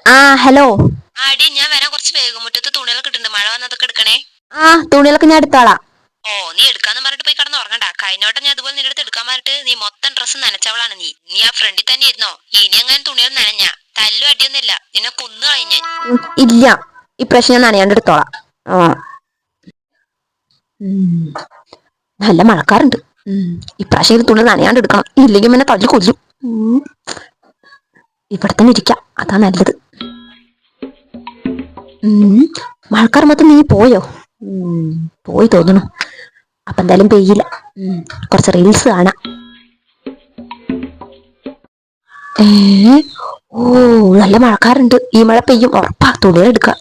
Hello. ആടി ഞാൻ വരാൻ കുറച്ച് വേഗം. മുറ്റത്ത് തുണികളൊക്കെ ഇട്ടുണ്ട്, മഴ വന്നതൊക്കെ എടുക്കണേ. തുണികളൊക്കെ ഞാൻ എടുത്തോളാം. ഓ, നീ എടുക്കാന്ന് പറഞ്ഞിട്ട് പോയി കടന്ന് ഉറങ്ങണ്ട. കഴിഞ്ഞോട്ടം ഞാൻ അതുപോലെ നിന്റെ അടുത്ത് എടുക്കാൻ പറഞ്ഞിട്ട് നീ മൊത്തം ഡ്രസ്സ് നനച്ചവളാണ്. നീ ആ ഫ്രണ്ടിൽ തന്നെ ഇരുന്നോ. ഇനി അങ്ങനെ തുണികൾ നനഞ്ഞ തല്ലും അടിയൊന്നുമില്ല, നിന്നെ കൊന്നു കളഞ്ഞ. ഇല്ല, ഇപ്രാവശ്യം ഞാൻ നനയാണ്ട് എടുത്തോളാം. നല്ല മഴക്കാറുണ്ട്. ഇപ്രാവശ്യം തുണി നനയാണ്ട് എടുക്കണം, ഇല്ലെങ്കിൽ പിന്നെ തല്ലു കൊല്ലും. ഇവിടെ തന്നെ ഇരിക്കാം, അതാ നല്ലത്. മഴക്കാർ മൊത്തം നീ പോയോ? പോയി തോന്നണു. അപ്പൊ എന്തായാലും പെയ്യില്ല. കുറച്ച് റീൽസ് കാണാം. ഓ, നല്ല മഴക്കാറുണ്ട്. ഈ മഴ പെയ്യും ഉറപ്പാ. തുണികൾ എടുക്കാം.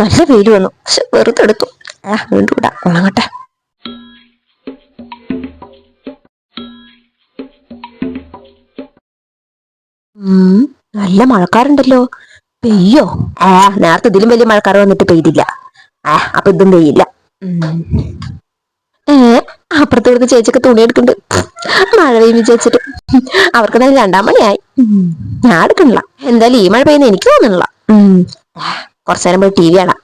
നല്ല വെയിൽ വന്നു. പക്ഷെ വെറുതെ എടുത്തു. വീണ്ടും ഇടാം, ഉണങ്ങട്ടെ. നല്ല മഴക്കാറുണ്ടല്ലോ. പെയ്യോ? നേരത്തെ ഇതിലും വലിയ മഴക്കാർ വന്നിട്ട് പെയ്തില്ല. അപ്പൊ ഇതും പെയ്യില്ല. അപ്പുറത്ത് ഇവിടുത്തെ ചേച്ചിക്ക് തുണി എടുക്കുന്നുണ്ട്, മഴ പെയ്യുമ്പോ ചേച്ചിട്ട്. അവർക്ക് രണ്ടാം മണിയായി. ഞാൻ എടുക്കണില്ല. എന്തായാലും ഈ മഴ പെയ്യുന്ന എനിക്ക് തോന്നണില്ല. കുറച്ചേരം പോയി TV കാണാം.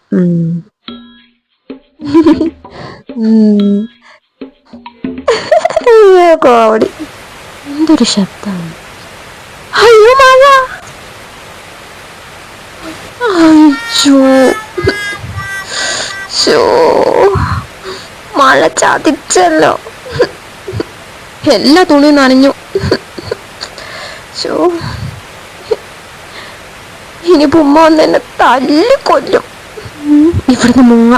കോമഡി. എന്തൊരു ശബ്ദമാണ്. അയ്യോ, മഴ. മഴ ചതിച്ചല്ലോ. എല്ലാ തുണിയും നനഞ്ഞു. ഇനിയിപ്പോ ഉമ്മ വന്ന് എന്നെ തല്ലി കൊല്ലും. ഇവിടുന്ന് മുങ്ങ.